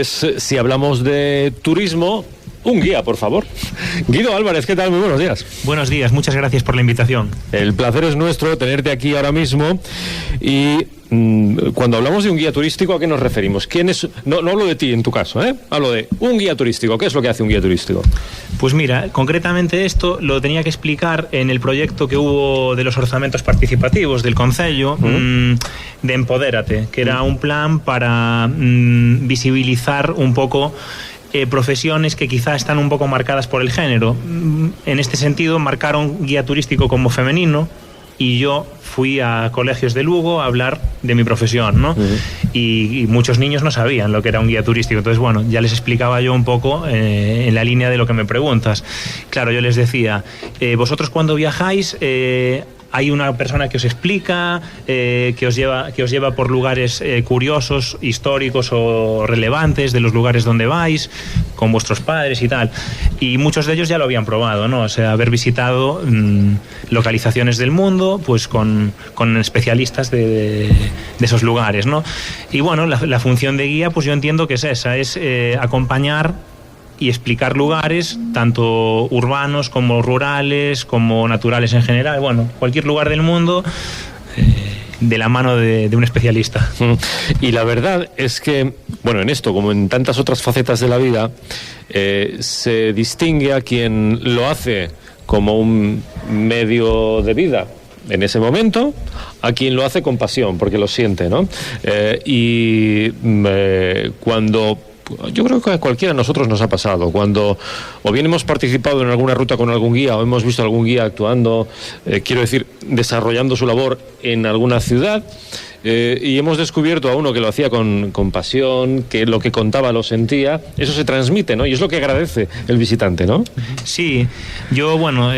pues si hablamos de turismo, un guía, por favor. Guido Álvarez, ¿qué tal? Muy buenos días. Buenos días, muchas gracias por la invitación. El placer es nuestro tenerte aquí ahora mismo. Y cuando hablamos de un guía turístico, ¿a qué nos referimos? ¿Quién es? No hablo de ti en tu caso, ¿eh? Hablo de un guía turístico. ¿Qué es lo que hace un guía turístico? Pues mira, concretamente esto lo tenía que explicar en el proyecto que hubo de los orzamentos participativos del Concello, de Empodérate, que era un plan para visibilizar un poco profesiones que quizá están un poco marcadas por el género. En este sentido, marcaron guía turístico como femenino, y yo fui a colegios de Lugo a hablar de mi profesión, ¿no? Y muchos niños no sabían lo que era un guía turístico. Entonces, bueno, ya les explicaba yo un poco en la línea de lo que me preguntas. Claro, yo les decía, vosotros cuando viajáis, hay una persona que os explica, que os lleva por lugares curiosos, históricos o relevantes de los lugares donde vais, con vuestros padres y tal. Y muchos de ellos ya lo habían probado, ¿no? O sea, haber visitado localizaciones del mundo, pues con especialistas de esos lugares, ¿no? Y bueno, la función de guía, pues yo entiendo que es esa, es acompañar y explicar lugares, tanto urbanos como rurales, como naturales en general, bueno, cualquier lugar del mundo, de la mano de un especialista. Y la verdad es que, bueno, en esto, como en tantas otras facetas de la vida, se distingue a quien lo hace como un medio de vida en ese momento, a quien lo hace con pasión, porque lo siente, ¿no? Cuando... Yo creo que a cualquiera de nosotros nos ha pasado, cuando o bien hemos participado en alguna ruta con algún guía o hemos visto algún guía actuando, quiero decir, desarrollando su labor en alguna ciudad, y hemos descubierto a uno que lo hacía con pasión, que lo que contaba lo sentía. Eso se transmite, ¿no? Y es lo que agradece el visitante, ¿no? Sí, yo, bueno,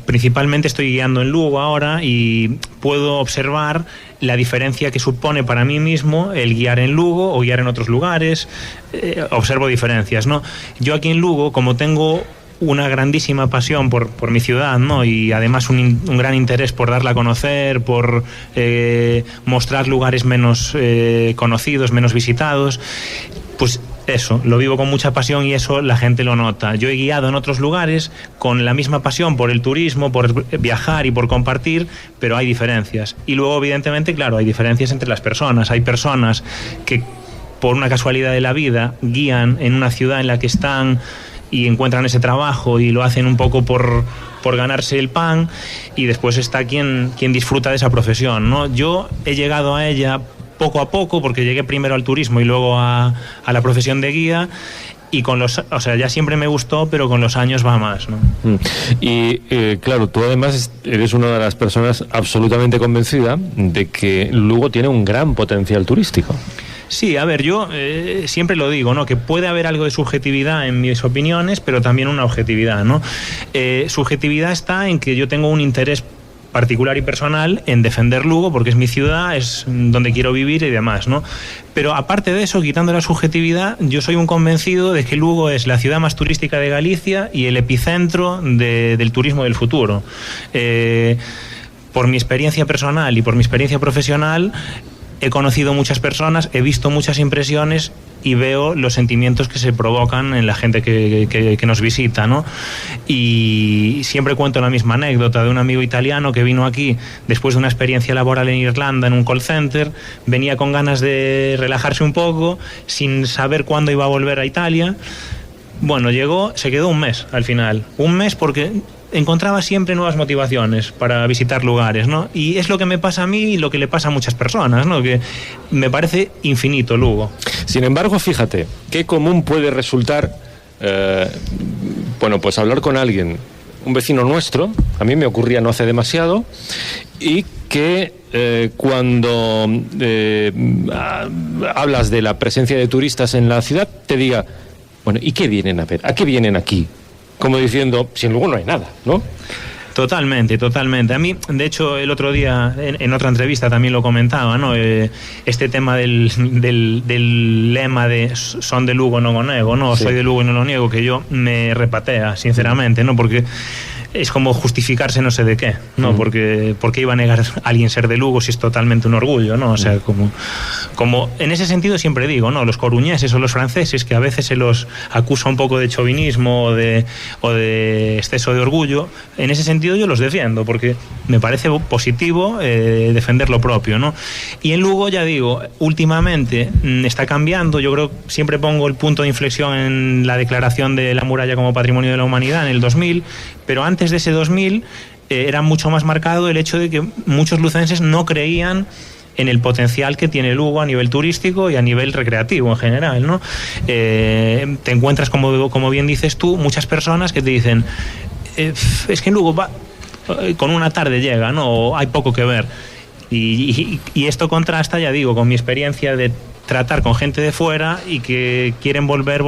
principalmente estoy guiando en Lugo ahora y puedo observar la diferencia que supone para mí mismo el guiar en Lugo o guiar en otros lugares. Observo diferencias, ¿no? Yo aquí en Lugo, como tengo una grandísima pasión por mi ciudad, ¿no? Y además un gran interés por darla a conocer, por mostrar lugares menos conocidos, menos visitados, pues eso, lo vivo con mucha pasión y eso la gente lo nota. Yo he guiado en otros lugares con la misma pasión por el turismo, por viajar y por compartir, pero hay diferencias. Y luego, evidentemente, claro, hay diferencias entre las personas. Hay personas que, por una casualidad de la vida, guían en una ciudad en la que están y encuentran ese trabajo y lo hacen un poco por ganarse el pan, y después está quien disfruta de esa profesión, ¿no? Yo he llegado a ella poco a poco, porque llegué primero al turismo y luego a la profesión de guía, y o sea, ya siempre me gustó, pero con los años va más, ¿no? Y claro, tú además eres una de las personas absolutamente convencida de que Lugo tiene un gran potencial turístico. Sí, a ver, yo siempre lo digo, ¿no? Que puede haber algo de subjetividad en mis opiniones, pero también una objetividad, ¿no? Subjetividad está en que yo tengo un interés particular y personal en defender Lugo, porque es mi ciudad, es donde quiero vivir y demás, ¿no? Pero aparte de eso, quitando la subjetividad, yo soy un convencido de que Lugo es la ciudad más turística de Galicia y el epicentro del turismo del futuro. Por mi experiencia personal y por mi experiencia profesional, he conocido muchas personas, he visto muchas impresiones y veo los sentimientos que se provocan en la gente que nos visita, ¿no? Y siempre cuento la misma anécdota de un amigo italiano que vino aquí después de una experiencia laboral en Irlanda en un call center. Venía con ganas de relajarse un poco, sin saber cuándo iba a volver a Italia. Bueno, llegó, se quedó un mes al final. Un mes porque encontraba siempre nuevas motivaciones para visitar lugares, ¿no? Y es lo que me pasa a mí y lo que le pasa a muchas personas, ¿no? Que me parece infinito Lugo. Sin embargo, fíjate, qué común puede resultar, bueno, pues hablar con alguien, un vecino nuestro, a mí me ocurría no hace demasiado, y que cuando hablas de la presencia de turistas en la ciudad, te diga, bueno, ¿y qué vienen a ver? ¿A qué vienen aquí? Como diciendo, si en Lugo no hay nada, ¿no? Totalmente, totalmente. A mí, de hecho, el otro día, en otra entrevista también lo comentaba, ¿no? Este tema del lema de son de Lugo, no lo niego, ¿no? Sí. Soy de Lugo y no lo niego, que yo me repatea, sinceramente, ¿no? Porque es como justificarse no sé de qué, ¿no? Porque iba a negar a alguien ser de Lugo si es totalmente un orgullo, ¿no? O sea, como en ese sentido siempre digo, ¿no? Los coruñeses o los franceses, que a veces se los acusa un poco de chauvinismo o de exceso de orgullo, en ese sentido yo los defiendo, porque me parece positivo defender lo propio, ¿no? Y en Lugo, ya digo, últimamente está cambiando. Yo creo, siempre pongo el punto de inflexión en la declaración de la muralla como Patrimonio de la Humanidad en el 2000, pero antes de ese 2000 era mucho más marcado el hecho de que muchos lucenses no creían en el potencial que tiene Lugo a nivel turístico y a nivel recreativo en general, ¿no? Te encuentras, como bien dices tú, muchas personas que te dicen es que en Lugo con una tarde llega, ¿no? O hay poco que ver. Y esto contrasta, ya digo, con mi experiencia de tratar con gente de fuera y que quieren volver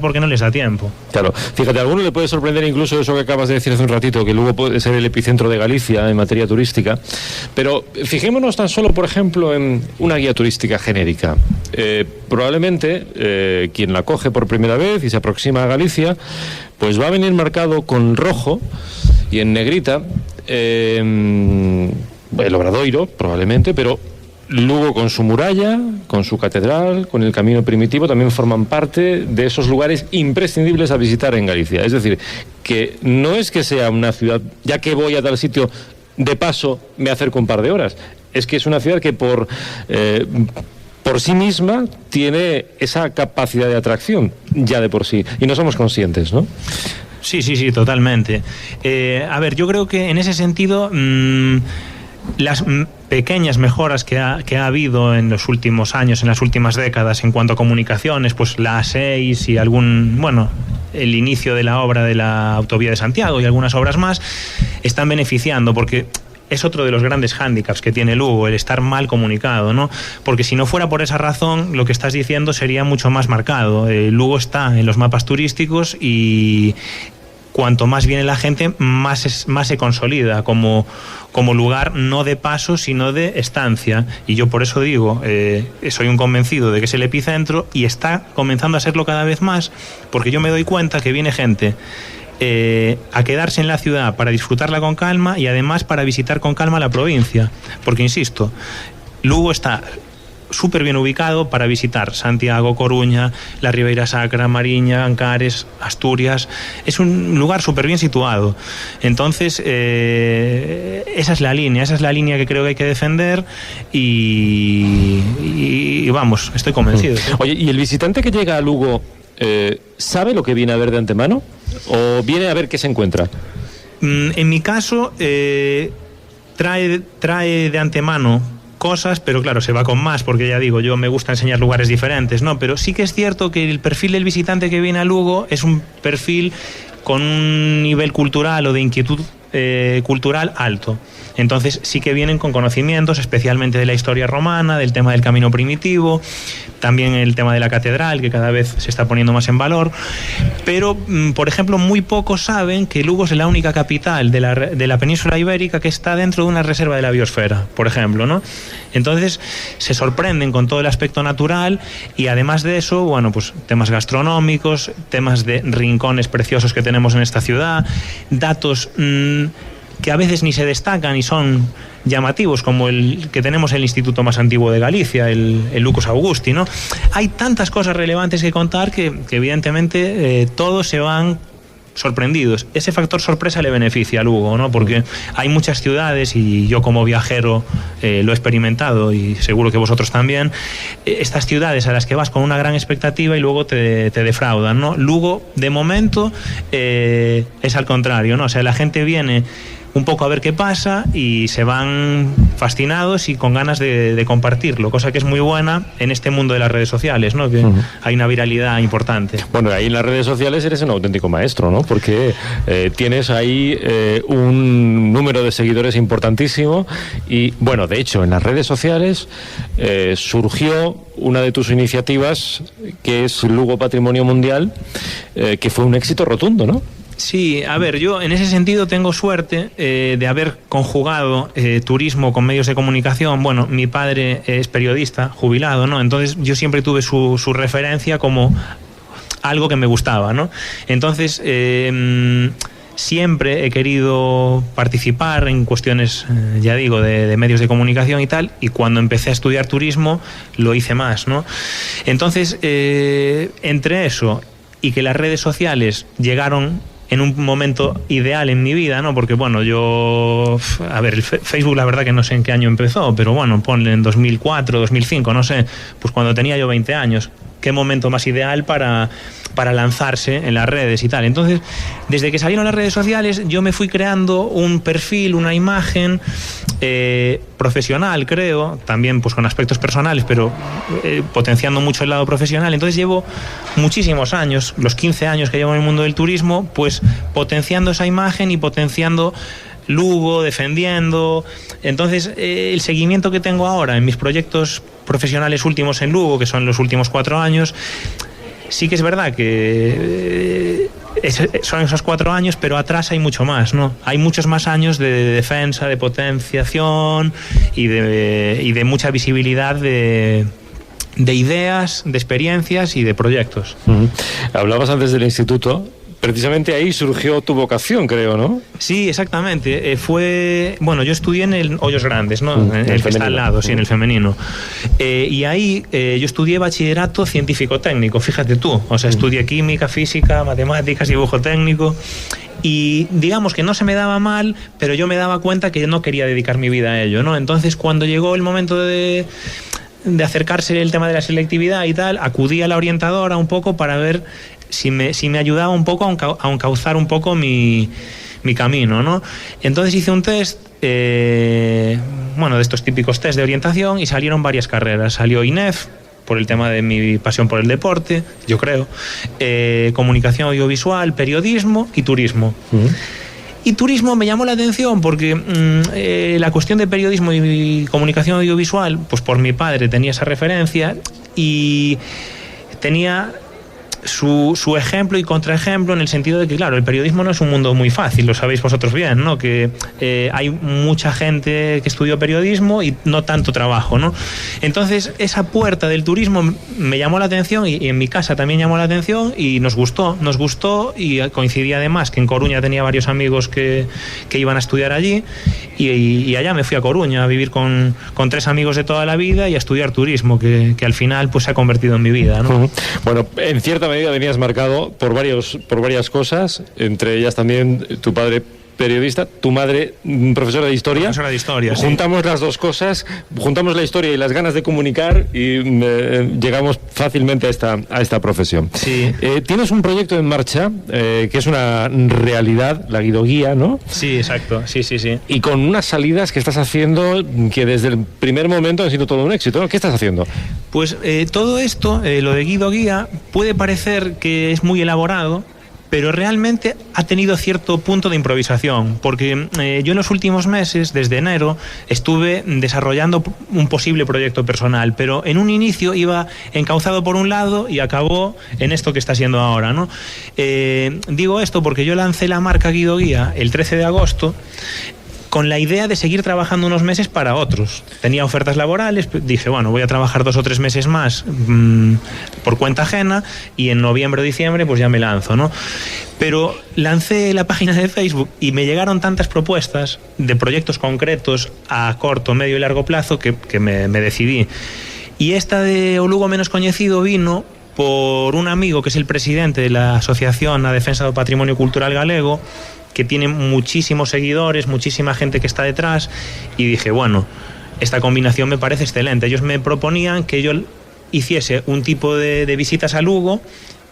porque no les da tiempo. Claro, fíjate, a alguno le puede sorprender incluso eso que acabas de decir hace un ratito, que Lugo puede ser el epicentro de Galicia en materia turística, pero fijémonos tan solo, por ejemplo, en una guía turística genérica. Probablemente quien la coge por primera vez y se aproxima a Galicia, pues va a venir marcado con rojo y en negrita el Obradoiro, probablemente, pero Lugo con su muralla, con su catedral, con el camino primitivo, también forman parte de esos lugares imprescindibles a visitar en Galicia. Es decir, que no es que sea una ciudad, ya que voy a tal sitio, de paso me acerco un par de horas. Es que es una ciudad que por sí misma tiene esa capacidad de atracción, ya de por sí. Y no somos conscientes, ¿no? Sí, totalmente. A ver, yo creo que en ese sentido las pequeñas mejoras que ha habido en los últimos años, en las últimas décadas en cuanto a comunicaciones, pues la A6 y el inicio de la obra de la autovía de Santiago y algunas obras más, están beneficiando, porque es otro de los grandes hándicaps que tiene Lugo, el estar mal comunicado, ¿no? Porque si no fuera por esa razón, lo que estás diciendo sería mucho más marcado. Lugo está en los mapas turísticos y cuanto más viene la gente, más se consolida como lugar no de paso, sino de estancia. Y yo por eso digo, soy un convencido de que es el epicentro y está comenzando a serlo cada vez más, porque yo me doy cuenta que viene gente a quedarse en la ciudad para disfrutarla con calma y además para visitar con calma la provincia. Porque, insisto, Lugo está súper bien ubicado para visitar Santiago, Coruña, la Ribeira Sacra, Mariña, Ancares, Asturias. Es un lugar súper bien situado. Entonces, esa es la línea que creo que hay que defender y vamos, estoy convencido. ¿Sí? Oye, ¿y el visitante que llega a Lugo sabe lo que viene a ver de antemano o viene a ver qué se encuentra? En mi caso, trae de antemano cosas, pero claro, se va con más, porque ya digo, yo me gusta enseñar lugares diferentes, ¿no? Pero sí que es cierto que el perfil del visitante que viene a Lugo es un perfil con un nivel cultural o de inquietud cultural alto. Entonces sí que vienen con conocimientos, especialmente de la historia romana, del tema del camino primitivo, también el tema de la catedral, que cada vez se está poniendo más en valor. Pero, por ejemplo, muy pocos saben que Lugo es la única capital de la península ibérica que está dentro de una reserva de la biosfera, por ejemplo, ¿no? Entonces se sorprenden con todo el aspecto natural y además de eso, bueno, pues temas gastronómicos, temas de rincones preciosos que tenemos en esta ciudad, datos que a veces ni se destacan y son llamativos, como el que tenemos el instituto más antiguo de Galicia, el Lucus Augusti, ¿no? Hay tantas cosas relevantes que contar que evidentemente todos se van sorprendidos. Ese factor sorpresa le beneficia a Lugo, ¿no? Porque hay muchas ciudades, y yo como viajero lo he experimentado y seguro que vosotros también, estas ciudades a las que vas con una gran expectativa y luego te defraudan, ¿no? Lugo, de momento, es al contrario, ¿no? O sea, la gente viene un poco a ver qué pasa y se van fascinados y con ganas de compartirlo, cosa que es muy buena en este mundo de las redes sociales, ¿no? Que hay una viralidad importante. Bueno, ahí en las redes sociales eres un auténtico maestro, ¿no? Porque tienes ahí un número de seguidores importantísimo y, bueno, de hecho, en las redes sociales surgió una de tus iniciativas, que es Lugo Patrimonio Mundial, que fue un éxito rotundo, ¿no? Sí, a ver, yo en ese sentido tengo suerte de haber conjugado turismo con medios de comunicación. Bueno, mi padre es periodista, jubilado, ¿no? Entonces yo siempre tuve su referencia como algo que me gustaba, ¿no? Entonces siempre he querido participar en cuestiones, ya digo, de medios de comunicación y tal, y cuando empecé a estudiar turismo lo hice más, ¿no? Entonces, entre eso y que las redes sociales llegaron en un momento ideal en mi vida, ¿no? Porque, bueno, yo... A ver, el Facebook, la verdad que no sé en qué año empezó, pero bueno, ponle en 2004, 2005, no sé, pues cuando tenía yo 20 años. Qué momento más ideal para lanzarse en las redes y tal. Entonces, desde que salieron las redes sociales, yo me fui creando un perfil, una imagen profesional, creo, también pues con aspectos personales, pero potenciando mucho el lado profesional. Entonces llevo muchísimos años, los 15 años que llevo en el mundo del turismo, pues potenciando esa imagen y potenciando Lugo, defendiendo. Entonces, el seguimiento que tengo ahora en mis proyectos profesionales últimos en Lugo, que son los últimos 4 años, sí que es verdad que son esos 4 años, pero atrás hay mucho más, ¿no? Hay muchos más años de defensa, de potenciación y de mucha visibilidad de ideas, de experiencias y de proyectos. Hablabas antes del instituto. Precisamente ahí surgió tu vocación, creo, ¿no? Sí, exactamente. Bueno, yo estudié en el Hoyos Grandes, ¿no? En el que está al lado, sí, en el femenino. Y ahí yo estudié bachillerato científico-técnico, fíjate tú. O sea, estudié química, física, matemáticas, dibujo técnico. Y digamos que no se me daba mal, pero yo me daba cuenta que yo no quería dedicar mi vida a ello, ¿no? Entonces, cuando llegó el momento de acercarse el tema de la selectividad y tal, acudí a la orientadora un poco para ver si me ayudaba un poco a encauzar un poco mi camino, ¿no? Entonces hice un test, bueno, de estos típicos test de orientación, y salieron varias carreras. Salió INEF, por el tema de mi pasión por el deporte, yo creo, comunicación audiovisual, periodismo y turismo. Y turismo me llamó la atención porque la cuestión de periodismo y comunicación audiovisual, pues por mi padre tenía esa referencia y tenía su ejemplo y contraejemplo, en el sentido de que, claro, el periodismo no es un mundo muy fácil, lo sabéis vosotros bien, ¿no? Que hay mucha gente que estudió periodismo y no tanto trabajo, ¿no? Entonces, esa puerta del turismo me llamó la atención y en mi casa también llamó la atención y nos gustó y coincidía además que en Coruña tenía varios amigos que iban a estudiar allí y allá me fui a Coruña a vivir con 3 amigos de toda la vida y a estudiar turismo, que al final pues se ha convertido en mi vida, ¿no? Bueno, en cierta medida venías marcado por varias cosas, entre ellas también tu padre periodista, tu madre profesora de historia. Profesora de historia, sí. Juntamos las dos cosas, juntamos la historia y las ganas de comunicar y llegamos fácilmente a esta profesión. Sí. Tienes un proyecto en marcha que es una realidad, la Guidoguía, ¿no? Sí, exacto, sí. Y con unas salidas que estás haciendo que desde el primer momento han sido todo un éxito, ¿no? ¿Qué estás haciendo? Pues todo esto, lo de Guidoguía, puede parecer que es muy elaborado, pero realmente ha tenido cierto punto de improvisación, porque yo en los últimos meses, desde enero, estuve desarrollando un posible proyecto personal, pero en un inicio iba encauzado por un lado y acabó en esto que está siendo ahora, ¿no? Digo esto porque yo lancé la marca Guidoguía el 13 de agosto, con la idea de seguir trabajando unos meses para otros. Tenía ofertas laborales, dije, bueno, voy a trabajar 2 o 3 meses más por cuenta ajena y en noviembre o diciembre pues ya me lanzo, ¿no? Pero lancé la página de Facebook y me llegaron tantas propuestas de proyectos concretos a corto, medio y largo plazo que me decidí. Y esta de O Lugo Menos Coñecido vino por un amigo que es el presidente de la Asociación a Defensa do Patrimonio Cultural Galego, que tiene muchísimos seguidores, muchísima gente que está detrás, y dije, bueno, esta combinación me parece excelente. Ellos me proponían que yo hiciese un tipo de visitas a Lugo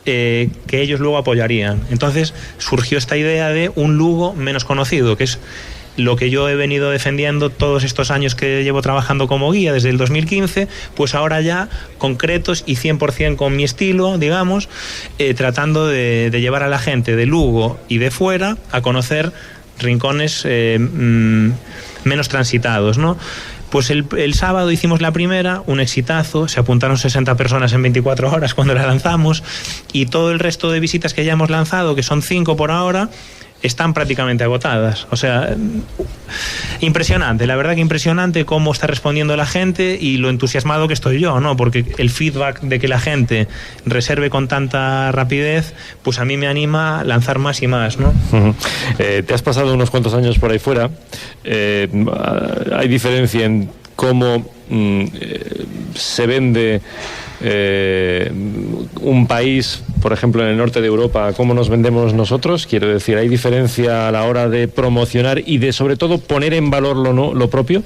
que ellos luego apoyarían. Entonces surgió esta idea de un Lugo menos conocido, que es lo que yo he venido defendiendo todos estos años que llevo trabajando como guía, desde el 2015, pues ahora ya concretos y 100% con mi estilo, digamos, tratando de llevar a la gente de Lugo y de fuera a conocer rincones menos transitados, ¿no? Pues el sábado hicimos la primera, un exitazo, se apuntaron 60 personas en 24 horas cuando la lanzamos, y todo el resto de visitas que ya hemos lanzado, que son 5 por ahora, están prácticamente agotadas. O sea, impresionante, la verdad que impresionante cómo está respondiendo la gente y lo entusiasmado que estoy yo, ¿no? Porque el feedback de que la gente reserve con tanta rapidez, pues a mí me anima a lanzar más y más, ¿no? Te has pasado unos cuantos años por ahí fuera. ¿Hay diferencia en cómo se vende un país, por ejemplo, en el norte de Europa, cómo nos vendemos nosotros? Quiero decir, ¿hay diferencia a la hora de promocionar y de, sobre todo, poner en valor lo propio?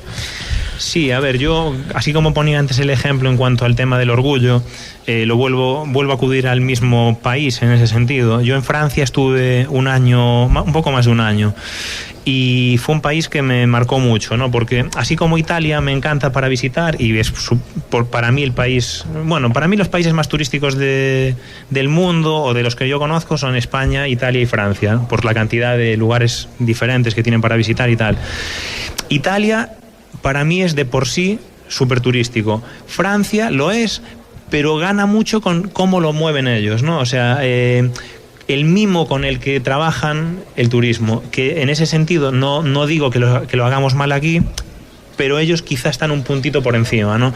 Sí, a ver, yo, así como ponía antes el ejemplo en cuanto al tema del orgullo, vuelvo a acudir al mismo país en ese sentido. Yo en Francia estuve un año, un poco más de un año, y fue un país que me marcó mucho, ¿no? Porque así como Italia me encanta para visitar, y es para mí el país, bueno, para mí los países más turísticos del mundo o de los que yo conozco son España, Italia y Francia, por la cantidad de lugares diferentes que tienen para visitar y tal. Italia para mí es de por sí súper turístico. Francia lo es, pero gana mucho con cómo lo mueven ellos, ¿no? O sea, el mimo con el que trabajan el turismo, que en ese sentido no digo que lo hagamos mal aquí, pero ellos quizá están un puntito por encima, ¿no?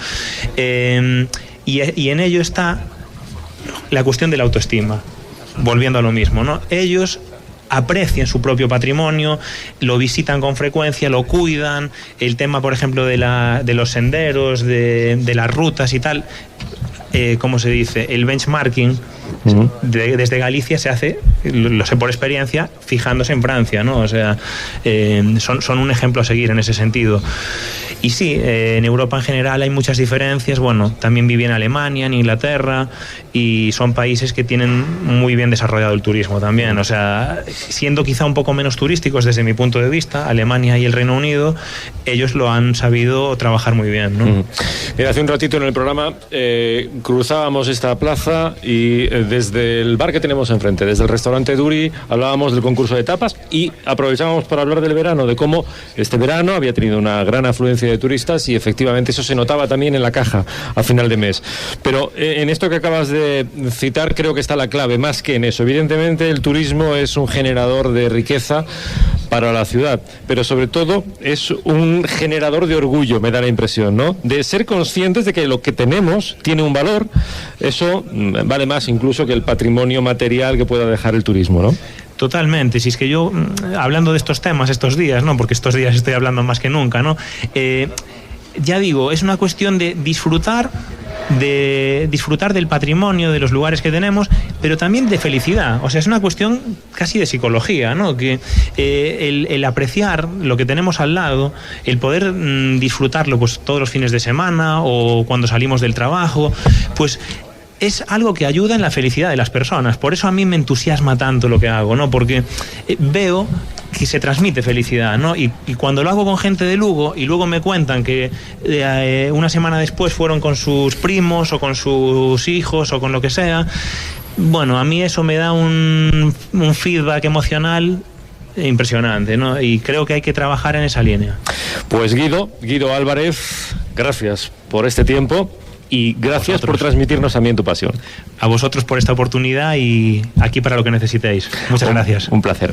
Y en ello está la cuestión de la autoestima, volviendo a lo mismo, ¿no? Ellos aprecian su propio patrimonio, lo visitan con frecuencia, lo cuidan. El tema, por ejemplo, de los senderos, de las rutas y tal, ¿cómo se dice? El benchmarking desde Galicia se hace, lo sé por experiencia, fijándose en Francia, ¿no? O sea, son un ejemplo a seguir en ese sentido. Y sí, en Europa en general hay muchas diferencias. Bueno, también viví en Alemania, en Inglaterra, y son países que tienen muy bien desarrollado el turismo también. O sea, siendo quizá un poco menos turísticos desde mi punto de vista, Alemania y el Reino Unido, ellos lo han sabido trabajar muy bien, ¿no? Mira, hace un ratito en el programa cruzábamos esta plaza y desde el bar que tenemos enfrente, desde el restaurante Duri, hablábamos del concurso de tapas y aprovechábamos para hablar del verano, de cómo este verano había tenido una gran afluencia de turistas y efectivamente eso se notaba también en la caja a final de mes. Pero en esto que acabas de citar creo que está la clave, más que en eso. Evidentemente el turismo es un generador de riqueza para la ciudad, pero sobre todo es un generador de orgullo, me da la impresión, ¿no? De ser conscientes de que lo que tenemos tiene un valor. Eso vale más incluso que el patrimonio material que pueda dejar el turismo, ¿no? Totalmente, si es que yo, hablando de estos temas estos días, ¿no? Porque estos días estoy hablando más que nunca, ¿no? Ya digo, es una cuestión de disfrutar del patrimonio, de los lugares que tenemos, pero también de felicidad. O sea, es una cuestión casi de psicología, ¿no? Que el apreciar lo que tenemos al lado, el poder disfrutarlo pues todos los fines de semana o cuando salimos del trabajo, pues es algo que ayuda en la felicidad de las personas. Por eso a mí me entusiasma tanto lo que hago, ¿no? Porque veo que se transmite felicidad, ¿no? Y cuando lo hago con gente de Lugo y luego me cuentan que una semana después fueron con sus primos o con sus hijos o con lo que sea, bueno, a mí eso me da un feedback emocional impresionante, ¿no? Y creo que hay que trabajar en esa línea. Pues Guido Álvarez, gracias por este tiempo. Y gracias por transmitirnos también tu pasión. A vosotros por esta oportunidad y aquí para lo que necesitéis. Muchas gracias. Un placer.